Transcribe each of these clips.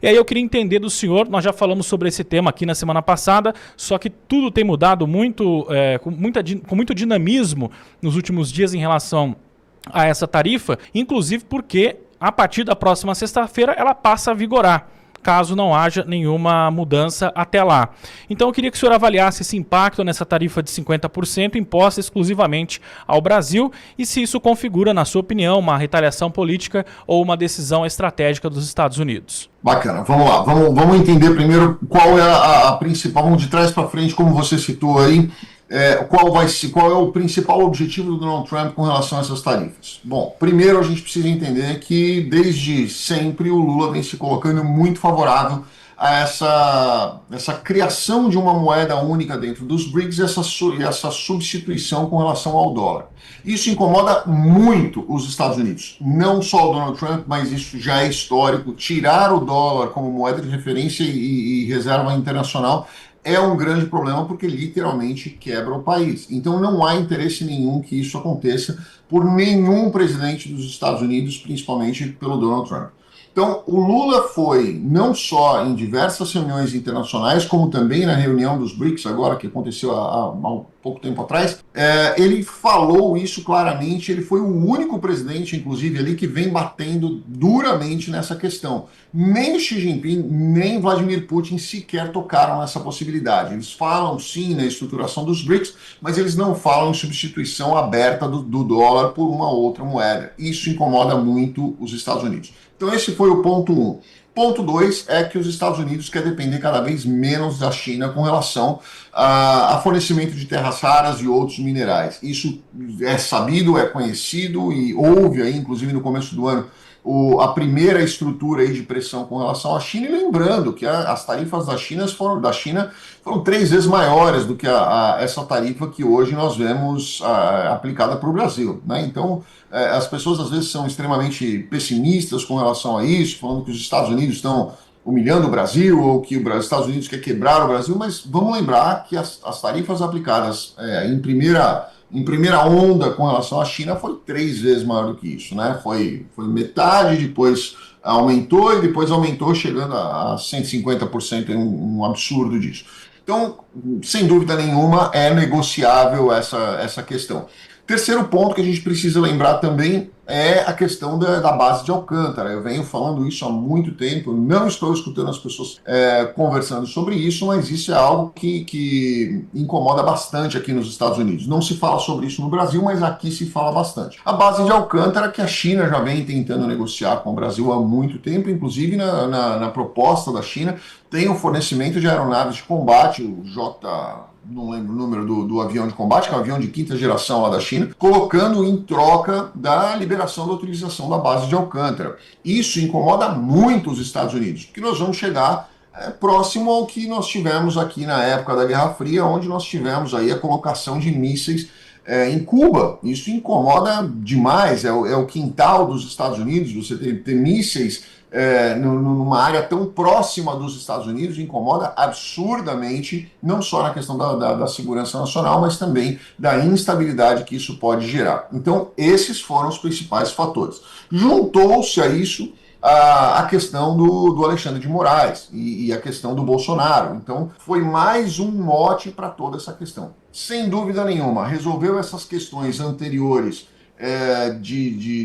E aí eu queria entender do senhor, nós já falamos sobre esse tema aqui na semana passada, só que tudo tem mudado muito, com muito dinamismo nos últimos dias em relação a essa tarifa, inclusive porque a partir da próxima sexta-feira ela passa a vigorar, caso não haja nenhuma mudança até lá. Então eu queria que o senhor avaliasse esse impacto nessa tarifa de 50% imposta exclusivamente ao Brasil e se isso configura, na sua opinião, uma retaliação política ou uma decisão estratégica dos Estados Unidos. Bacana, vamos lá, vamos entender primeiro qual é a principal, vamos de trás para frente, como você citou aí, qual é o principal objetivo do Donald Trump com relação a essas tarifas. Bom, primeiro a gente precisa entender que desde sempre o Lula vem se colocando muito favorável a essa criação de uma moeda única dentro dos BRICS e essa substituição com relação ao dólar. Isso incomoda muito os Estados Unidos, não só o Donald Trump, mas isso já é histórico. Tirar o dólar como moeda de referência e reserva internacional é um grande problema porque literalmente quebra o país. Então não há interesse nenhum que isso aconteça por nenhum presidente dos Estados Unidos, principalmente pelo Donald Trump. Então o Lula foi não só em diversas reuniões internacionais, como também na reunião dos BRICS agora, que aconteceu há pouco tempo atrás, ele falou isso claramente, ele foi o único presidente, inclusive, ali que vem batendo duramente nessa questão. Nem Xi Jinping, nem Vladimir Putin sequer tocaram nessa possibilidade. Eles falam, sim, na estruturação dos BRICS, mas eles não falam em substituição aberta do dólar por uma outra moeda. Isso incomoda muito os Estados Unidos. Então esse foi o ponto 1. Ponto 2 é que os Estados Unidos querem depender cada vez menos da China com relação a fornecimento de terras raras e outros minerais. Isso é sabido, é conhecido e houve aí, inclusive no começo do ano, a primeira estrutura aí de pressão com relação à China, e lembrando que as tarifas da China foram 3 vezes maiores do que essa tarifa que hoje nós vemos aplicada para o Brasil, né? Então, as pessoas às vezes são extremamente pessimistas com relação a isso, falando que os Estados Unidos estão humilhando o Brasil ou que os Estados Unidos quer quebrar o Brasil, mas vamos lembrar que as tarifas aplicadas em primeira onda com relação à China foi 3 vezes maior do que isso, né? Foi metade, depois aumentou e depois aumentou chegando a 150%, um absurdo disso. Então, sem dúvida nenhuma, é negociável essa questão. Terceiro ponto que a gente precisa lembrar também é a questão da base de Alcântara. Eu venho falando isso há muito tempo, não estou escutando as pessoas conversando sobre isso, mas isso é algo que incomoda bastante aqui nos Estados Unidos. Não se fala sobre isso no Brasil, mas aqui se fala bastante. A base de Alcântara, que a China já vem tentando negociar com o Brasil há muito tempo, inclusive na proposta da China, tem o fornecimento de aeronaves de combate, o não lembro o número do avião de combate, que é um avião de 5ª geração lá da China, colocando em troca da liberação da utilização da base de Alcântara. Isso incomoda muito os Estados Unidos, porque nós vamos chegar próximo ao que nós tivemos aqui na época da Guerra Fria, onde nós tivemos aí a colocação de mísseis em Cuba. Isso incomoda demais, é o quintal dos Estados Unidos, você ter mísseis numa área tão próxima dos Estados Unidos incomoda absurdamente, não só na questão da segurança nacional, mas também da instabilidade que isso pode gerar. Então, esses foram os principais fatores. Juntou-se a isso a questão do Alexandre de Moraes e a questão do Bolsonaro. Então, foi mais um mote para toda essa questão. Sem dúvida nenhuma, resolveu essas questões anteriores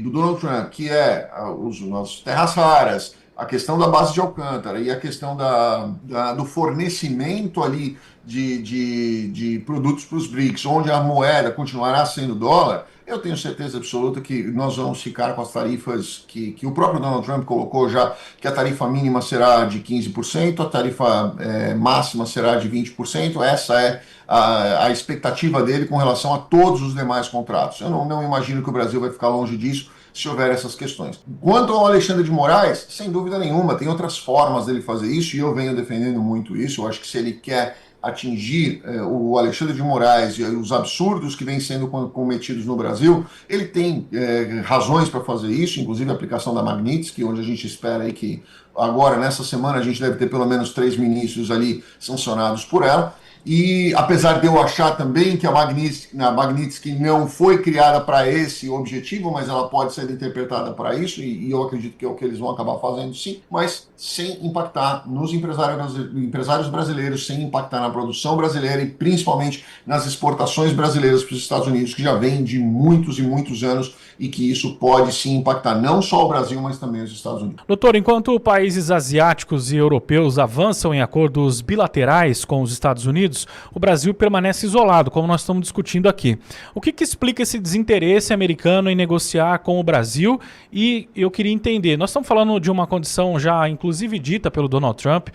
do Donald Trump, que é as terras raras, a questão da base de Alcântara e a questão do fornecimento ali de produtos para os BRICS, onde a moeda continuará sendo dólar. Eu tenho certeza absoluta que nós vamos ficar com as tarifas que o próprio Donald Trump colocou já, que a tarifa mínima será de 15%, a tarifa máxima será de 20%. Essa é a expectativa dele com relação a todos os demais contratos. Eu não imagino que o Brasil vai ficar longe disso se houver essas questões. Quanto ao Alexandre de Moraes, sem dúvida nenhuma, tem outras formas dele fazer isso, e eu venho defendendo muito isso. Eu acho que se ele quer atingir o Alexandre de Moraes e os absurdos que vêm sendo cometidos no Brasil, ele tem razões para fazer isso, inclusive a aplicação da Magnitsky, onde a gente espera aí que agora, nessa semana, a gente deve ter pelo menos 3 ministros ali sancionados por ela. E apesar de eu achar também que a Magnitsky não foi criada para esse objetivo, mas ela pode ser interpretada para isso, e eu acredito que é o que eles vão acabar fazendo sim, mas sem impactar nos empresários brasileiros, sem impactar na produção brasileira e principalmente nas exportações brasileiras para os Estados Unidos, que já vem de muitos e muitos anos, e que isso pode sim impactar não só o Brasil, mas também os Estados Unidos. Doutor, enquanto países asiáticos e europeus avançam em acordos bilaterais com os Estados Unidos, o Brasil permanece isolado, como nós estamos discutindo aqui. O que explica esse desinteresse americano em negociar com o Brasil? E eu queria entender, nós estamos falando de uma condição já inclusive dita pelo Donald Trump,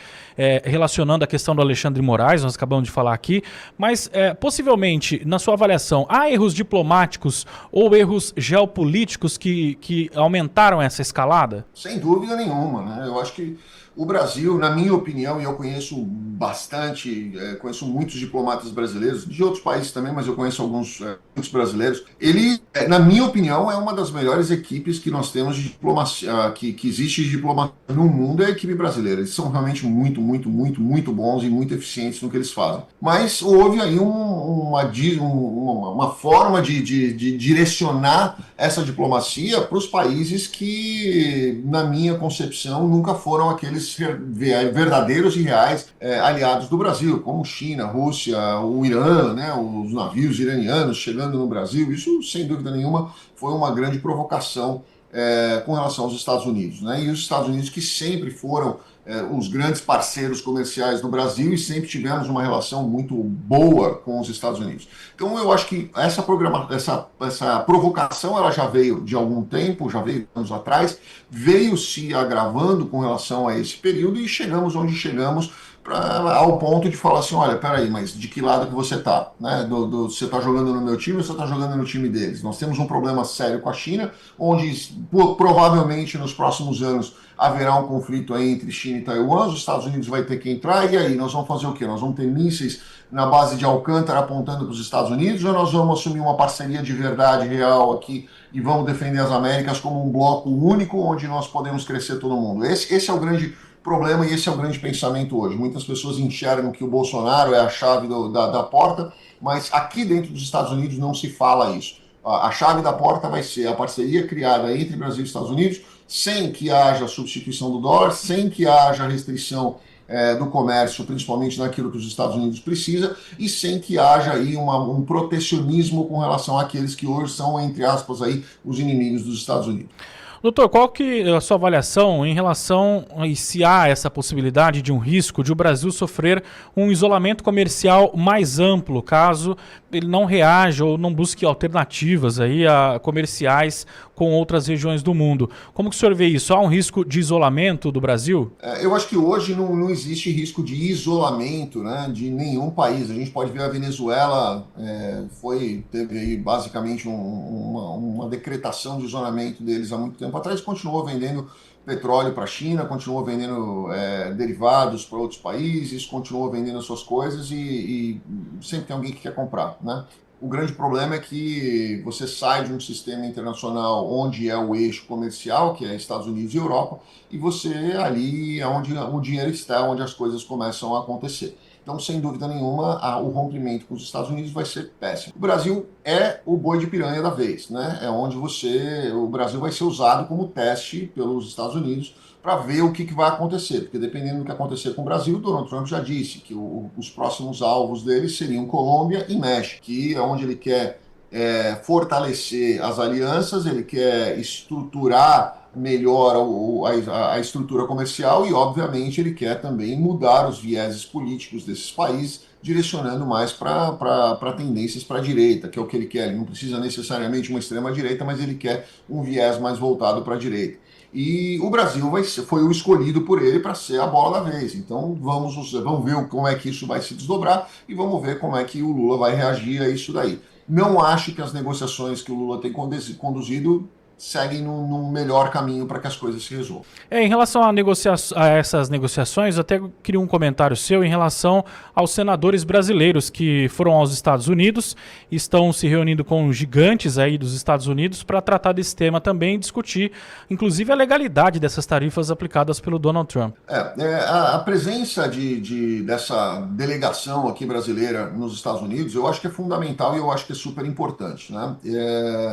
relacionando a questão do Alexandre Moraes, nós acabamos de falar aqui, mas possivelmente, na sua avaliação, há erros diplomáticos ou erros geopolíticos que aumentaram essa escalada? Sem dúvida nenhuma, né? Eu acho que o Brasil, na minha opinião, e eu conheço bastante, conheço muitos diplomatas brasileiros, de outros países também, mas eu conheço muitos brasileiros. Ele, na minha opinião, é uma das melhores equipes que nós temos de diplomacia, que existe de diplomacia no mundo, é a equipe brasileira. Eles são realmente muito, muito, muito, muito bons e muito eficientes no que eles fazem. Mas houve aí uma forma de direcionar essa diplomacia para os países que, na minha concepção, nunca foram aqueles verdadeiros e reais aliados do Brasil, como China, Rússia, o Irã, né, os navios iranianos chegando no Brasil. Isso, sem dúvida nenhuma, foi uma grande provocação com relação aos Estados Unidos, né? E os Estados Unidos que sempre foram os grandes parceiros comerciais do Brasil e sempre tivemos uma relação muito boa com os Estados Unidos. Então eu acho que essa provocação ela já veio de algum tempo, já veio anos atrás, veio se agravando com relação a esse período e chegamos onde chegamos, ao ponto de falar assim, olha, peraí, mas de que lado que você está? Né? Você está jogando no meu time ou você está jogando no time deles? Nós temos um problema sério com a China, onde provavelmente nos próximos anos haverá um conflito aí entre China e Taiwan, os Estados Unidos vai ter que entrar, e aí nós vamos fazer o quê? Nós vamos ter mísseis na base de Alcântara apontando para os Estados Unidos, ou nós vamos assumir uma parceria de verdade real aqui e vamos defender as Américas como um bloco único, onde nós podemos crescer todo mundo? Esse é o grande problema e esse é o grande pensamento hoje. Muitas pessoas enxergam que o Bolsonaro é a chave da porta, mas aqui dentro dos Estados Unidos não se fala isso. A chave da porta vai ser a parceria criada entre Brasil e Estados Unidos, sem que haja substituição do dólar, sem que haja restrição do comércio, principalmente naquilo que os Estados Unidos precisa, e sem que haja aí um protecionismo com relação àqueles que hoje são, entre aspas, aí, os inimigos dos Estados Unidos. Doutor, qual que é a sua avaliação em relação a se há essa possibilidade de um risco de o Brasil sofrer um isolamento comercial mais amplo, caso ele não reaja ou não busque alternativas aí comerciais com outras regiões do mundo? Como que o senhor vê isso? Há um risco de isolamento do Brasil? Eu acho que hoje não existe risco de isolamento, né, de nenhum país. A gente pode ver a Venezuela, teve aí basicamente uma decretação de isolamento deles há muito tempo atrás, continuou vendendo petróleo para a China, continuou vendendo derivados para outros países, continuou vendendo as suas coisas e sempre tem alguém que quer comprar, né? O grande problema é que você sai de um sistema internacional onde é o eixo comercial, que é Estados Unidos e Europa, e você ali é onde o dinheiro está, onde as coisas começam a acontecer. Então, sem dúvida nenhuma, o rompimento com os Estados Unidos vai ser péssimo. O Brasil é o boi de piranha da vez, né? É onde o Brasil vai ser usado como teste pelos Estados Unidos para ver o que vai acontecer. Porque dependendo do que acontecer com o Brasil, Donald Trump já disse que os próximos alvos dele seriam Colômbia e México, que é onde ele quer fortalecer as alianças, ele quer estruturar melhor a estrutura comercial e, obviamente, ele quer também mudar os vieses políticos desses países, direcionando mais para tendências para a direita, que é o que ele quer. Ele não precisa necessariamente uma extrema-direita, mas ele quer um viés mais voltado para a direita. E o Brasil foi o escolhido por ele para ser a bola da vez. Então vamos ver como é que isso vai se desdobrar e vamos ver como é que o Lula vai reagir a isso daí. Não acho que as negociações que o Lula tem conduzido seguem num melhor caminho para que as coisas se resolvam. Em relação a essas negociações, eu até queria um comentário seu em relação aos senadores brasileiros que foram aos Estados Unidos, estão se reunindo com gigantes aí dos Estados Unidos para tratar desse tema também e discutir, inclusive, a legalidade dessas tarifas aplicadas pelo Donald Trump. A presença dessa delegação aqui brasileira nos Estados Unidos, eu acho que é fundamental e eu acho que é super importante, né?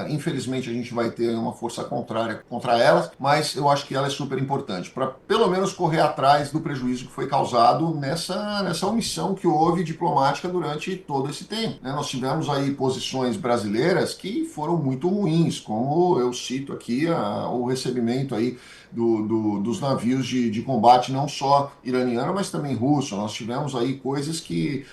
Infelizmente a gente vai ter uma força contrária contra elas, mas eu acho que ela é super importante para pelo menos correr atrás do prejuízo que foi causado nessa omissão que houve diplomática durante todo esse tempo, né? Nós tivemos aí posições brasileiras que foram muito ruins, como eu cito aqui o recebimento aí dos navios de combate, não só iraniano, mas também russo. Nós tivemos aí coisas que,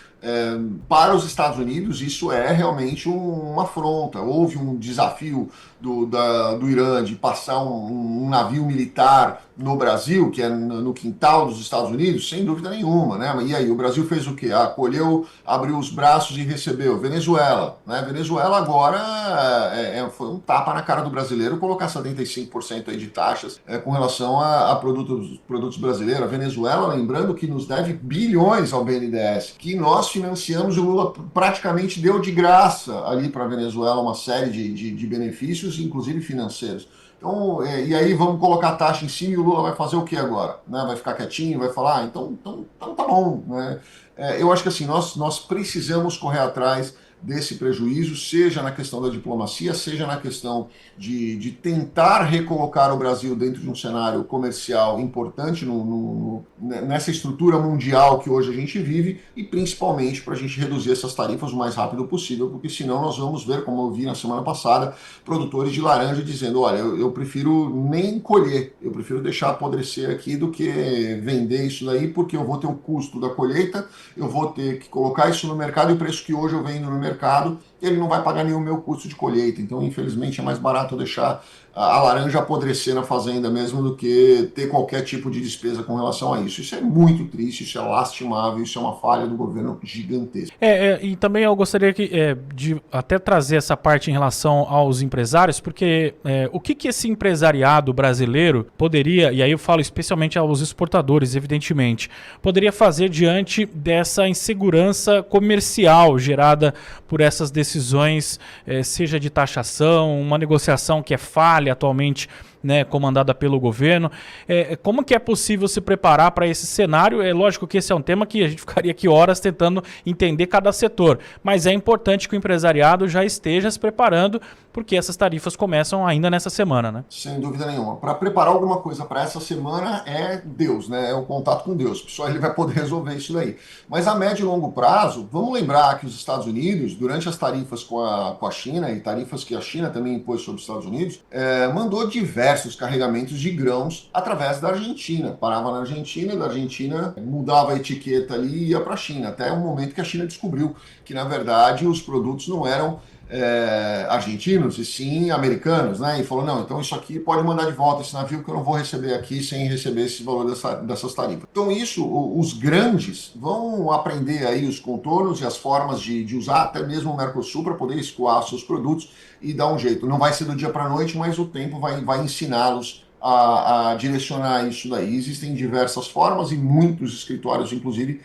para os Estados Unidos, isso é realmente uma afronta. Houve um desafio do Irã de passar um navio militar no Brasil, que é no quintal dos Estados Unidos, sem dúvida nenhuma, né? E aí, o Brasil fez o quê? Acolheu, abriu os braços e recebeu. Venezuela, né? Venezuela agora foi um tapa na cara do brasileiro colocar 75% aí de taxas com relação a produtos brasileiros. A Venezuela, lembrando que nos deve bilhões ao BNDES, que nós financiamos, o Lula praticamente deu de graça ali para a Venezuela uma série de benefícios, inclusive financeiros. Então, e aí vamos colocar a taxa em cima e o Lula vai fazer o que agora? Né? Vai ficar quietinho, vai falar, então tá bom. Né? Eu acho que assim, nós precisamos correr atrás desse prejuízo, seja na questão da diplomacia, seja na questão de tentar recolocar o Brasil dentro de um cenário comercial importante nessa estrutura mundial que hoje a gente vive, e principalmente para a gente reduzir essas tarifas o mais rápido possível, porque senão nós vamos ver, como eu vi na semana passada, produtores de laranja dizendo, olha, eu prefiro nem colher, eu prefiro deixar apodrecer aqui do que vender isso daí, porque eu vou ter o custo da colheita, eu vou ter que colocar isso no mercado e o preço que hoje eu vendo no mercado, ele não vai pagar nenhum meu custo de colheita. Então, infelizmente, é mais barato eu deixar a laranja apodrecer na fazenda mesmo do que ter qualquer tipo de despesa com relação a isso. Isso é muito triste, isso é lastimável, isso é uma falha do governo gigantesca. E também eu gostaria de até trazer essa parte em relação aos empresários, porque o que esse empresariado brasileiro poderia, e aí eu falo especialmente aos exportadores, evidentemente, poderia fazer diante dessa insegurança comercial gerada por essas decisões, seja de taxação, uma negociação que é falha atualmente, né, comandada pelo governo. Como que é possível se preparar para esse cenário? É lógico que esse é um tema que a gente ficaria aqui horas tentando entender cada setor, mas é importante que o empresariado já esteja se preparando, porque essas tarifas começam ainda nessa semana, né? Sem dúvida nenhuma. Para preparar alguma coisa para essa semana é Deus, né? É o contato com Deus. Só ele vai poder resolver isso daí. Mas a médio e longo prazo, vamos lembrar que os Estados Unidos, durante as tarifas com a China, e tarifas que a China também impôs sobre os Estados Unidos, mandou diversos carregamentos de grãos através da Argentina. Parava na Argentina, da Argentina mudava a etiqueta ali e ia para a China. Até o momento que a China descobriu que, na verdade, os produtos não eram argentinos e sim americanos, né? E falou, não, então isso aqui pode mandar de volta esse navio que eu não vou receber aqui sem receber esse valor dessas tarifas. Então isso, os grandes vão aprender aí os contornos e as formas de usar até mesmo o Mercosul para poder escoar seus produtos e dar um jeito. Não vai ser do dia para a noite, mas o tempo vai ensiná-los a direcionar isso daí. Existem diversas formas e muitos escritórios, inclusive,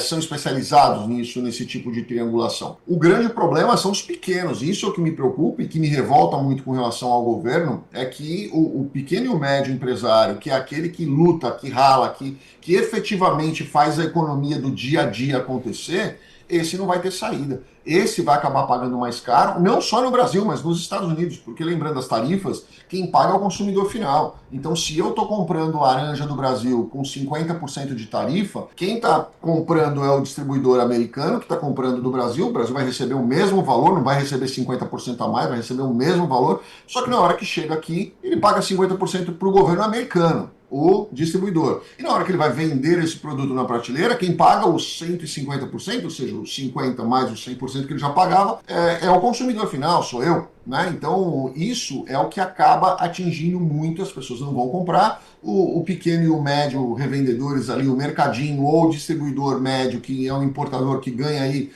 são especializados nesse tipo de triangulação. O grande problema são os pequenos. Isso é o que me preocupa e que me revolta muito com relação ao governo, é que o pequeno e o médio empresário, que é aquele que luta, que rala, que efetivamente faz a economia do dia a dia acontecer, esse não vai ter saída. Esse vai acabar pagando mais caro, não só no Brasil, mas nos Estados Unidos, porque lembrando as tarifas, quem paga é o consumidor final. Então, se eu estou comprando laranja do Brasil com 50% de tarifa, quem está comprando é o distribuidor americano, que está comprando do Brasil. O Brasil vai receber o mesmo valor, não vai receber 50% a mais, vai receber o mesmo valor, só que na hora que chega aqui, ele paga 50% para o governo americano, o distribuidor. E na hora que ele vai vender esse produto na prateleira, quem paga os 150%, ou seja, os 50% mais os 100% que ele já pagava, é o consumidor final, sou eu. né? Então, isso é o que acaba atingindo muito, as pessoas não vão comprar. O pequeno e o médio revendedores ali, o mercadinho ou o distribuidor médio, que é um importador que ganha aí,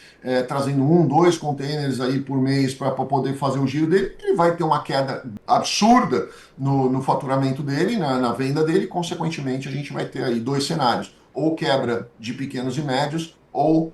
trazendo 2 containers aí por mês para poder fazer o giro dele, ele vai ter uma queda absurda no faturamento dele, na venda dele. Consequentemente, a gente vai ter aí 2 cenários: ou quebra de pequenos e médios, ou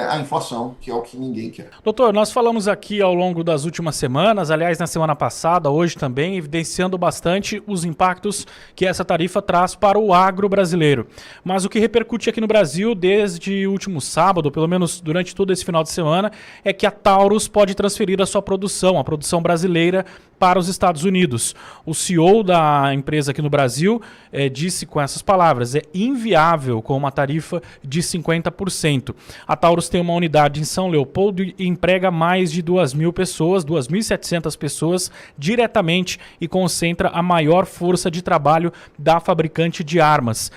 a inflação, que é o que ninguém quer. Doutor, nós falamos aqui ao longo das últimas semanas, aliás, na semana passada, hoje também, evidenciando bastante os impactos que essa tarifa traz para o agro brasileiro. Mas o que repercute aqui no Brasil desde o último sábado, pelo menos durante todo esse final de semana, é que a Taurus pode transferir a sua produção, a produção brasileira, para os Estados Unidos. O CEO da empresa aqui no Brasil disse com essas palavras: é inviável com uma tarifa de 50%. A Taurus tem uma unidade em São Leopoldo e emprega mais de 2.000 pessoas, 2.700 pessoas diretamente, e concentra a maior força de trabalho da fabricante de armas.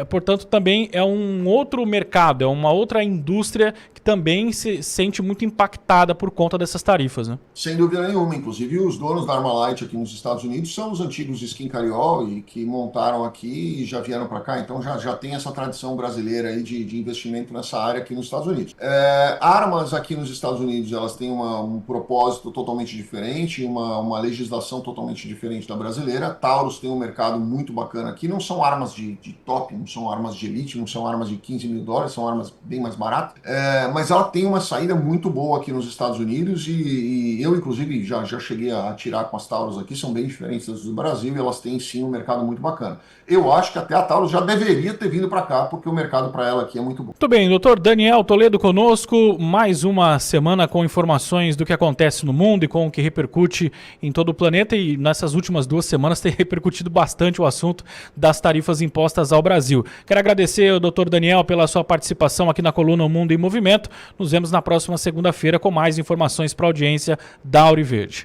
Portanto, também é um outro mercado, é uma outra indústria que também se sente muito impactada por conta dessas tarifas, né? Sem dúvida nenhuma. Inclusive, os donos da Armalite aqui nos Estados Unidos são os antigos Skin Cariol, e que montaram aqui e já vieram para cá. Então já tem essa tradição brasileira aí de investimento nessa área aqui nos Estados Unidos. Armas aqui nos Estados Unidos, elas têm um propósito totalmente diferente, uma legislação totalmente diferente da brasileira. A Taurus tem um mercado muito bacana aqui. Não são armas de top, não são armas de elite, não são armas de $15.000, são armas bem mais baratas. Mas ela tem uma saída muito boa aqui nos Estados Unidos, e eu, inclusive, já cheguei a atirar com as Taurus aqui. São bem diferentes das do Brasil, e elas têm sim um mercado muito bacana. Eu acho que até a Taurus já deveria ter vindo para cá, porque o mercado para ela aqui é muito bom. Muito bem, doutor Daniel Toledo conosco, mais uma semana com informações do que acontece no mundo e com o que repercute em todo o planeta, e nessas últimas 2 semanas tem repercutido bastante o assunto das tarifas impostas ao Brasil. Quero agradecer ao doutor Daniel pela sua participação aqui na coluna O Mundo em Movimento. Nos vemos na próxima segunda-feira com mais informações para a audiência da Auriverde.